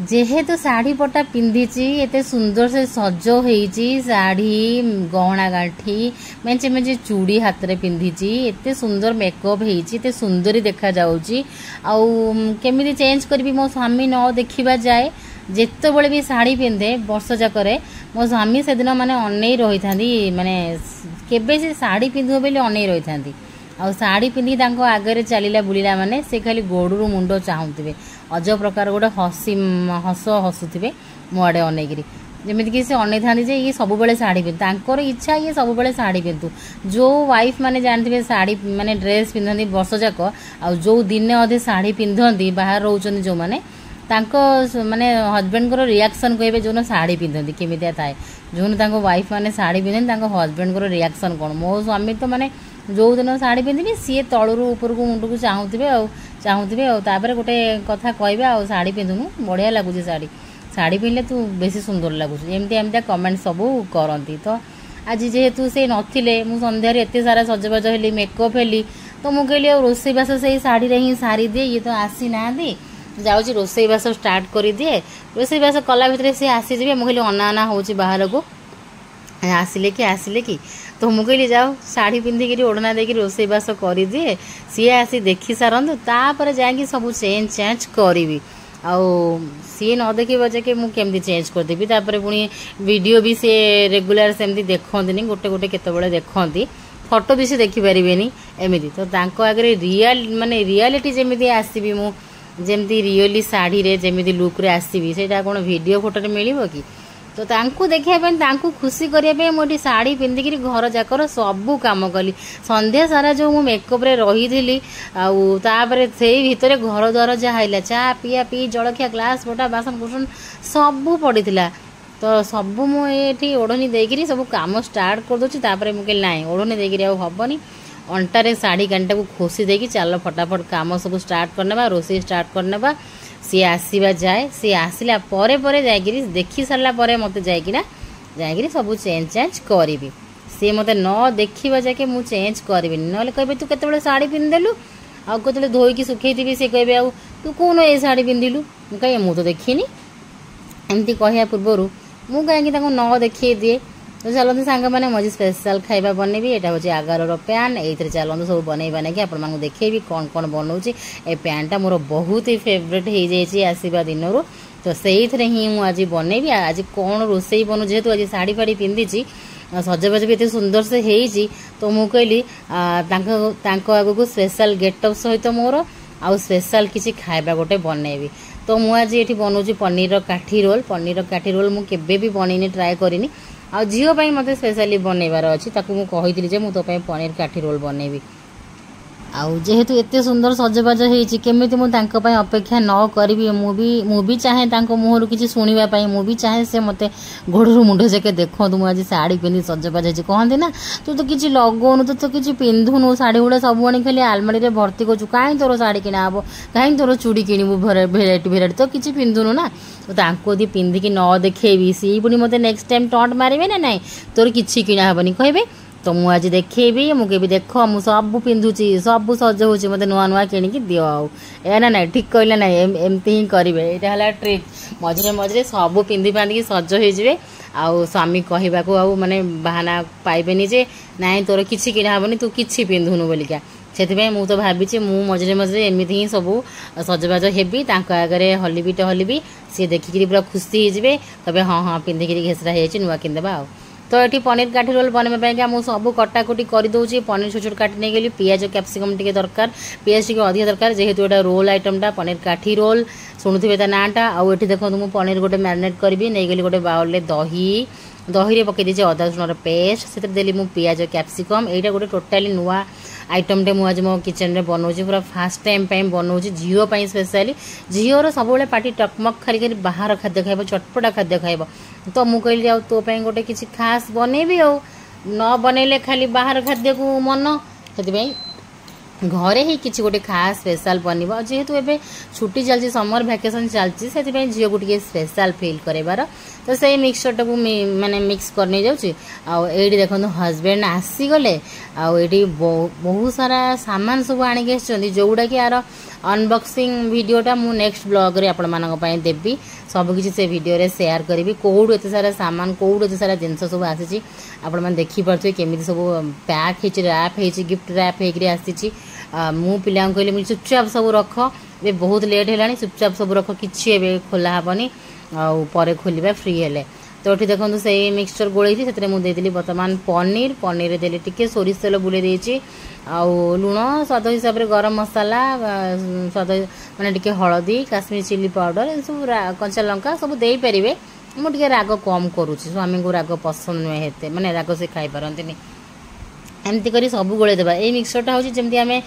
जेहेतु शाढ़ी पटा पिंधि एते सुंदर से सज होईची शाढ़ी गहना गांठी मेचे मेचे चूड़ी हाथ रे पिंधि एते सुंदर मेकअप होईची एते सुंदरी देखा जाउची आउ केमिति चेंज करबी मो स्वामी न देखिबा जाए जेते बळे भी साड़ी पिंधे वर्ष जाकरे मो स्वामी से दिन माने अनै रही थांदी माने केबे से साड़ी पिंधो बेले अनै रही थांदी आ साड़ी पिंधि तांको आगे चलला बुलिला माने से खाली गोड़ू मुंड चाहूवे अजब प्रकार गोटे हस हसुवे मो आड़े अनेकरी जमीक से अनै था ये सब बड़े साड़ी पिंधु इच्छा ये सब बड़े साड़ी पिंधु जो वाइफ माने जानते साड़ी माने ड्रेस पिंधती वर्ष जाक आ जो दिन अधे साड़ी पिंधती बाहर रोचन जो मैंने माने हजबैंड को रिएक्शन कहे जो साड़ी पिंधती केमितिया थाए जो वाइफ माने साड़ी पिंधती हजबैंड को रिएक्शन कौन मो स्वामी तो माने जो दिन साड़ी पिंधि सी तलू ऊपर को मुंड को चाहूवे आपर गोटे कथा कहे आ साड़ी पिंधुनु बढ़िया लगुच साड़ी साड़ी पिंधले तू बेसी सुंदर लगुच एमती एमती कमेंट सब करती तो आज जेहेतु से नथिले मु संध्यारे एते सारा सजबाज हेली मेकअप हेली तो मु कहली रोसई बास से साड़ी रे ही सारी दिए ये तो आसी ना जाऊँगी रोसई बास स्टार्ट कर दिए रोसई बास कला भितर सी आसीजे मुझे अना अना हो बाहर को आसिले कि तो मु कहली जाओ साड़ी पिंधिकी ओढ़ना देकी रोसई बास कर दिए सी आसी देखी सारंतु तापर जाकि सब चेंज करी आउ सी न देखा जाके मुझे चेंज करदेवी तापर पुणी वीडियो भी सी रेगुलर सेमती देखती गोटे गोटे केतबेले देखती फोटो भी सी देखिपारे एमती तो आगे रियल माने रियलिटी जमी आसबि मुझे रियली साड़ी रे जमी लुक रे आसबि से कौन वीडियो फोटो मिल कि तो तांकु देखिए खुशी करने मुझे साड़ी पिंधिकी घर जाकर सबू काम कली संध्या सारा जो मु मेकअप रे रही थी आपर से भितर घर द्वार जहाँ चा पिया पी जलखिया ग्लास बटा बासन कुसन सबू पड़ा तो सबू मुझे ओढ़नी देकरी सब काम स्टार्ट कर दूची मुझे ना ओढ़नी देकरी आबनी अंटारे साड़ी कांटा को खोसी देकी चल फटाफट काम सब स्टार्ट करने रोसई स्टार्ट करने सी आसवा जाए सी आसला परे परे जाकि देखी सारा मत जाकि सब चेंज करी सी मत न देखा जाके मुझे चेंज करी ना कहे तू केत साड़ी पिंधिदेलु आउ केत धोईकी सुखई सी कहे आउ तू कौन ये साड़ी पिंधिलु कहीं मुझे तो देखनी एमती कहया पूर्वर मु कहीं न देखी दिए तो चलते सांग मैंने मजे स्पेशल खाଇବା बनेबी एटा होची आगार पैन एथरे चलते सब बनै बनाई आपण मांग देखेबी कौन कौन बनाऊँगी ए पैनटा मोर बहुत ही फेवरेट हो जाए आसवा दिन तो से ही मुझे आज बनैबी आज कौन रोसई बनू जेहेतु आज साड़ी फाड़ी पिंधि सजबाज भी एत सुंदर से होती तो मुझे कहली आगू स्पेशल गेटअप सहित मोर आउ स्पेशल किसी खाଇବା गोटे बनैबी तो मुझे आज ये बनाऊँ पनीर काठी रोल मुझे भी बनईनी ट्राए करिनी आ झील मत स्पेशली बनइबार अच्छी मुझे कही मुझे तो पनीर काठी रोल बनैबी आउ जेहेतु एते सुंदर सजबाज होती केमिति मुझे अपेक्षा न करी मुझे चाहे मुहर किसी शुणा मुझे चाहे से मत गोड़ू मुंड जाके देखूँ मुझे साड़ी पिंधि सजबाज हो कहती ना तू तो किसी लगौनु तो किसी पिंधुनु साड़ी गुड़ा सब आनी खाली आलमारी रे भर्ती करूँ कहीं तोर साड़ी किना हे कहीं तोर चूड़ी किणु भेराइटी तो किसी पिंधुनु ना तो पिंधिकी न देखी सी पुणी मत नेक्स्ट टाइम टंट मारे ना ना तोर किसी किना हेनी कहे तो मुझे आज देखेबी मुझे भी देख मु सब पिंधुची सब सज हो मत नुआ नुआ किणिकी दियो आउ ना ना ठीक कहले ना एमती ही करेंगे यहाँ ट्रिक मझे मझे सब पिंधि पांधिकी सज हो आउ स्वामी कहवाक माने बाहाना पाइबेनी जे ना तोर किसी किना हेनी तू किसी पिंधुनु बोलिका से मुझे तो भावी मझे मझे एमती ही सब सजबाज हेबी आगे हलिबी सी देखिकी पूरा खुशी होजे कहे हाँ हाँ पिंधिकी घेसरा हो नुआ किनदेबा आ तो ये पनीर काठी रोल बनवाई मुझे सब कटाकुटी करदे पनीर छोट छोट काटी नहीं गली पियाज कैप्सिकम टी दरकार पियाज टी अधिक दरकार जेहेतु एटा रोल आइटमटा पनीर काठी रोल शुणुवे ता नाटा आउ देखो मुझे पनीर गोटे मैरिनेट करी नहीं गली गोटे बाउल दही रे पकई दीजिए अदा रसुण पेस्ट से देली मु पियाज कैप्सिकम यहाँ गोटे टोटाली नुआ आइटमटे मुझे मो किचन में बनाऊँ पूरा फास्ट टाइम बनाऊँ झील स्पेशली झीवर सब पार्टी टकमक खाली बाहर खाद्य खाइब चटपटा खाद्य खाइब तो मुझे कहली आ तो गोटे किसी खास बनैबी आ न बनैले खाली बाहर खाद्य को मन से घरे ही किसी गोटे खास स्पेशल बनब जेहेतु एबे छुट्टी चलती समर वैकेशन चलती से झील को स्पेशल फील करार तो से मिक्सचर टाक माने मिक्स करने जाऊँगी आईटी देखो हजबैंड आसीगले आईटी बहुत सारा सामान सब आणिक जोड़ा कि यार अनबॉक्सिंग वीडियोटा मु नेक्स्ट ब्लॉग रे आपण मानक पई देबी सब किछि से वीडियो रे शेयर करबी कोड एते सारा सामान कोड एते सारा जिंस सब आसी आपण मन देखि परथि केमिति सब पैक हेछि रैप हेछि गिफ्ट रैप हेकरी आसी मु पिला कहले मु चुपचाप सब रख ए बहुत लेट हेलानी चुपचाप सब रख किछि एबे खोला हबनी आ परे खोलिबा फ्री हेले तो ये देखो से मिक्सचर गोलई से मुझे देली बर्तमान पनीर पनीर देली टिके सोरिष तेल बुले देछि आ लुण स्वाद हिसाब रे गरम मसाला स्वाद माने टिके हळदी काश्मीर चिली पाउडर सब कंचा लंका सब देई परिबे मु टिके राग कम करूछि स्वामी को राग पसंद नुहे हेते माने राग से खाई पारंतिनी एमती करी सब गोले देबा ए मिक्सचरटा होछि जेमती हमें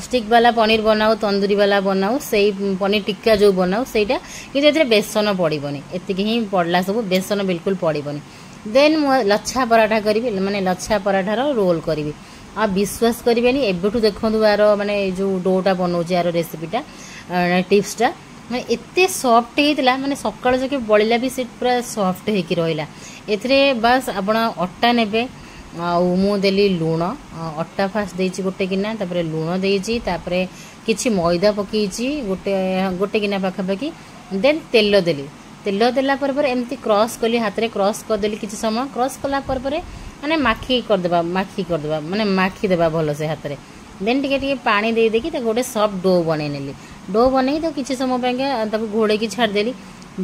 स्टिक वाला पनीर बनाऊ तंदूरी वाला बनाऊ सेई पनीर टिक्का जो बनाऊ सेटा कि एतरे बेसन पड़िबनी एतिकी ही पड़ला सब बेसन बिल्कुल पड़िबनी देन मु लच्छा पराठा करिवि माने लच्छा पराठा रो रोल करिवि आ विश्वास करिवेनी एबेठु देखंतु यार माने जो डोटा बनौछि यार रेसिपीटा टिप्सटा माने एते सॉफ्ट हेतिला माने सकाळ जके बळिला भी से पूरा सॉफ्ट हेकी रहिला एथरे बस आपण अट्टा नेबे आउ मु देली लुण अट्टा फास्ट देछि गोटे गिना तापरे लुण देछि तापरे किछि मैदा पकेछि गोटे गोटे गिना पाखा पाखी देन तेल देली तेल देला पर एमती क्रॉस कली हाथ रे क्रॉस कर देली किछि समय क्रॉस कला पर माने माखी कर देबा माने माखी देबा भलो से हाथ रे देन टिके टिके पानी दे देकी त गोटे सॉफ्ट डो बनै नेली डो बनै तो किछि समय पेंगे ताको घोड़े की छाड़ देली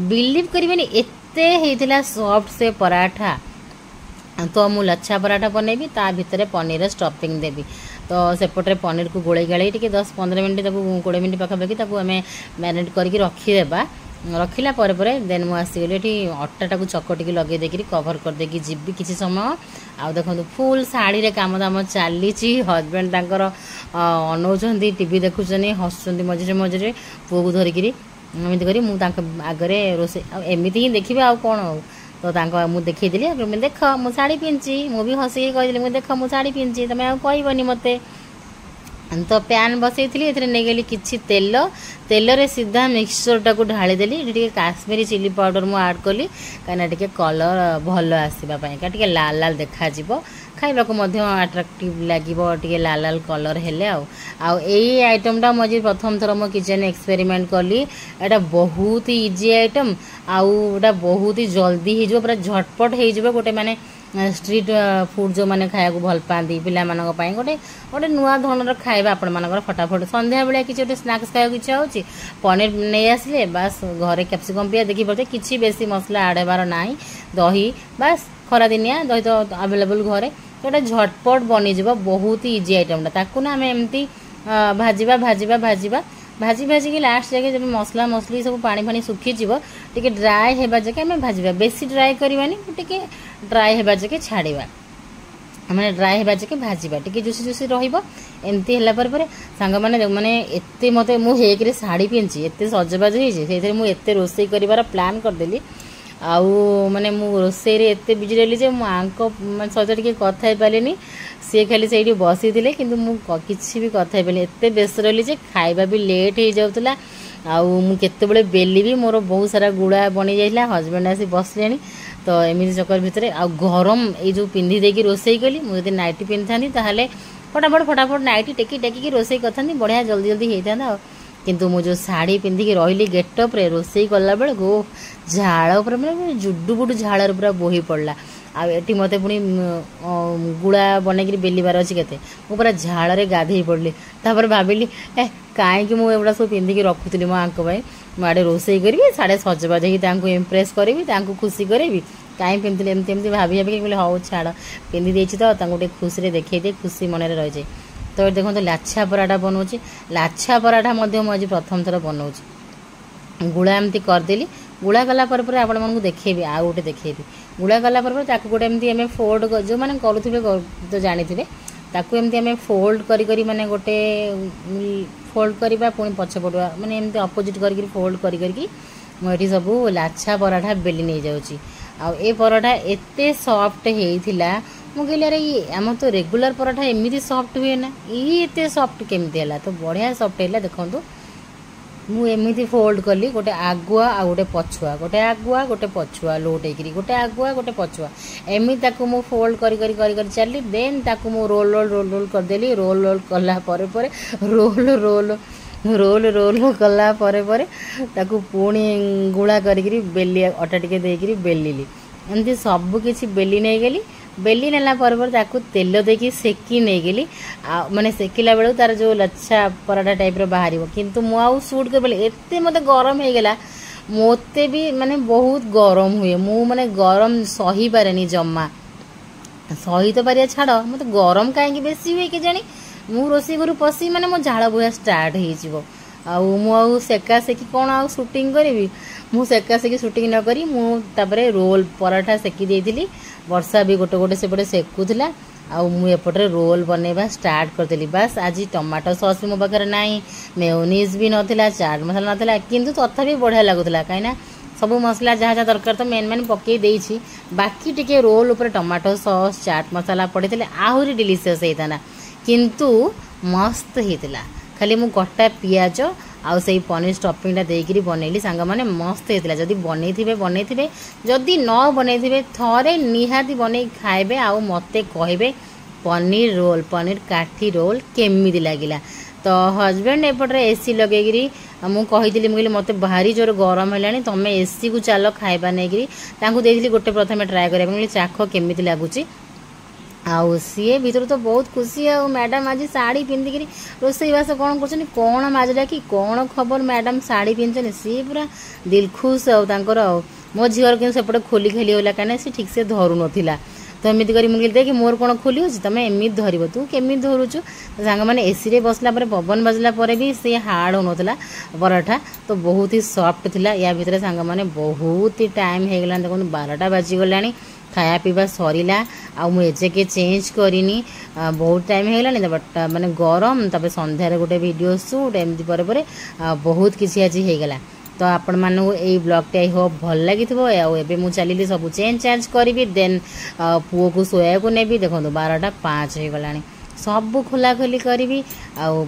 बिलीव करिवेनी एते हेतिला सॉफ्ट से पराठा तो मु लच्छा पराठा बनैबी ता भितरे पनीर स्टफिंग देबी तो सेपटे पनीर को गोळे गाळे टिके 10-15 मिनिट ताको 20 मिनिट पाखा पाखी ताको हमें मैरिनेट करके रखी देबा रखिला परे देन मु आसी गेली एठी अट्टा टाको चकटिकी लगे देकरी कवर कर देकी जिबी किछि समय आ देखंतु फुल साड़ी रे काम दाम चाली छि हस्बैंड तांकर अनौचंदी टीवी देखुचनी हसचंदी मझरे मझरे पुओ को धरिकी एमिति करी मु तांक आगरे रोसे एमिति ही देखिबे आ कोन तो तांको मु देखै दिली मैं देख मु साड़ी पिंची मु भी हसी कहि मु देख मु साड़ी पिंची तमे आ कहबनी मते तो पैन बसैली ए नहीं गली किसी तेल तेल रे सीधा मिक्सचर टाक ढाली देली टे काश्मीरी चिली पाउडर मु ऐड कली कहीं कलर भल आसवाई टे लाल लाल देखा खाइबा को अट्राक्टिव लगे लाल लाल कलर हेले आई आइटमटा मुझे प्रथम थर मो किचन एक्सपेरिमेंट कली एटा बहुत ही इजी आइटम आउटा बहुत ही जल्दी हो पूरा झटपट हो गोटे माने स्ट्रीट फूड जो मैंने खाया भल पाती पिला गोटे गोटे नुआ धरण खाଇବା आपण मानकर फटाफट संध्या बेला किसी गोटे स्नाक्स खाया इच्छा होची पनीर नहीं आसिले बस घरे कैप्सिकम पिया देखी पड़ते किसी बेसी मसला आड हेबार नाही दही बस खरा दिनिया दही तो अवेलेबल घरे गोटे झटपट बनी बहुत ही इजी आइटमटा ताकू ना आम एमती भाजिबा भाजिबा भाजिबा भाजी भाजी की लास्ट जगह जब मसला मसली सब पानी फानी सुखी टे ड्राए हेबा जगह आम भाजिबा बेसी ड्राए करवानी टे ड्राए हेबा जगह छाड़िबा मैंने ड्राए हेबा जगह भाजिबा टे जुसी जुसी रहिबो एमती हला पर सांग माने एते मते मु हेकरे साड़ी पिंची एते सजबाज होइजे सेथरे मु एते रोसई करिवार प्लान कर देली आउ माने मु रोसई रे एते बिजी रहली जे मु आंको सहित टिके कथा हे पालेनी सी खाली से बसी थे कि किसी भी कथा पारे एत व्यस्त रही जे खाଇବା भी लेट हो जाऊला आते बेली भी मोर बहुत सारा गुड़ा बनी जाइला हस्बैंड आसी बसले तो एमती चक्कर भितर आ गरम ये जो पिंधि देकी रोसई कली मुझे नाइटी पिंधि ताहले फटाफट फटाफट नाइटी टेकी टेकी रोसई करता बढ़िया जल्दी जल्दी होता किंतु मु जो साड़ी पिंधिकी रही गेटअप रे रोसई कला बेल गो झाड़ पूरा जुडु बुडु झाड़ पूरा बोही पड़ला आठी मत पुणी गुड़ा बनईक बेलिबार अच्छी के पूरा झाड़ गाधे पड़ली तापर भाविली कहीं मुझा सब पिंधिकी रखुली मो आंक मुझे रोसई करी साढ़े सजबाज हो इम्प्रेस करी खुशी करी कहीं पिंधि एमती एमती भाभी भाभी हाँ छाड़ पिंधि देती तो गोटे खुशी देखते दे खुशी मन रही जाए तो देखो तो लाछा पराठा बनाऊँ लाछा पराठा मुझे प्रथम थर बनाऊँ गुड़ा एमती करदेली गुड़ा गला पर आपण मानू देखेबी आ गोटे देखेबी गुड़ा गला पर ताकू गोटे एमती आम फोल्ड जो मैंने करुवे तो जानी ताकू एमती आम फोल्ड करी माने गोटे फोल्ड करवा पुणी पछपटुआ माने एमती अपोजिट करके फोल्ड करी मुझे सब लाछा पराठा बेली नहीं जाऊँगी ए पराठा एते सॉफ्ट होता मुझे अरे ये आम तो रेगुलर पराठा एमती सॉफ्ट हुए ना ये एते सॉफ्ट केमती है तो बढ़िया सॉफ्ट है देखो मुझे फोल्ड कली गोटे आगुआ आ गोटे पछुआ गोटे आगुआ गोटे पछुआ लोटेकरी गोटे आगुआ गोटे पछुआ एमती ताकू मु फोल्ड करी चली देन ताकू मु रोल रोल रोल रोल करदेली रोल रोल कला रोल रोल रोल रोल कला परे परे ताकू पुणी गुड़ा करी बेली अटा टिके देकरी बेलिली एमती सब किसी बेली नहीं गली बेली नेला पर ताकू तेल देकी सेकी नहीं गली माने सेकिला बेलू तार जो लच्छा पराठा टाइप रो बाहर किंतु मु आउ सूट कर एते मते गरम हो गला मोते भी माने बहुत गरम हुए मु माने गरम सही पारेनी जम्मा सही तो पारिया छाड़ मत गरम कहीं बेसी हुए कि जानी मु रोषे घर पशि माने मो झाड़ बुहा स्टार्ट हो सेका सेकी कौन आउ शूटिंग करी मु सेका सेकी शूटिंग न करी मु तापरे रोल पराठा सेकी देइथिली वर्षा भी गोटे गोटे सेपटे सेकुला आउपटे रोल बनैबा स्टार्ट करदेली बस आज टमाटो सॉस भी मो पाखे ना मेयोनीज भी नाला चाट मसला नाला किंतु तथापि बढ़िया लगुला कहीं सब मसला जहाँ जहाँ दरकार तो मेन मेन पकई देछि बाकी टिके रोल ऊपर टमाटो सॉस चाट मसला पड़े आहरी डिलीशियस होता किंतु मस्त होता खाली मु कटा पियाज आउ से पनीर स्टफिंगटा देकरी बनैली सांग माने मस्त होता जदि बनई जदि न बनई थरे निहाती बनै खाइबे आउ मते कहबे पनीर रोल पनीर काठी रोल केमिति लागिला। तो हजबैंड एपटे एसी लगेगी मु कही मुझे मत भारी जोर गरम है तुम्हें एसी को चल खाइबा नहीं गोटे प्रथम ट्राए कर चाख केमी लगुच आउ सी भीतर तो बहुत खुशी आ मैडम आज शाढ़ी पिंधिकी रोसईवास कौन कर कौन माजरा कि कौन खबर मैडम शाढ़ी पिंधे सी पूरा दिल खुश आर मो झीर कि सेपटे खोली खाली होला कहीं सी ठीक से धरू नाला तो एमती कर मुझे देख मोर कौन खोली हो तुम एमती धरब तू केमी धरुचु सांग मैंने एसी रे बसला पवन बाजला भी सी हार्ड हो नाला पराठा तो बहुत ही सॉफ्ट थिला या भितर सांग मैंने बहुत ही टाइम हो गला देखो 12टा बाजीगला खाया पीवा सरीला आजे के चेंज करनी बहुत टाइम हो गला बट माने गरम तब संध्यार गोटे वीडियो शूट एमती पर बहुत किसी आज होगला तो आपण मानू यही ब्लॉगटा आई होप भल लगी एबे मु चलिली सब चेंज चेंज करी देन पुओ को सोया को नेबी देखो 12टा 5 हो गला सब खोला खोली करी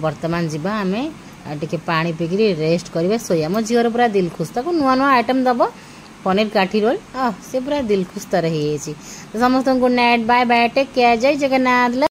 वर्तमान जीवा आमे टिके पानी पीकरी रेस्ट करबे सोया मो झीर पूरा दिल खुश ताको नुआ नुआ आइटम दबो पनीर काठी रोल से पूरा दिल खुश तरह समस्त good night bye bye take care जय जगन्नाथ।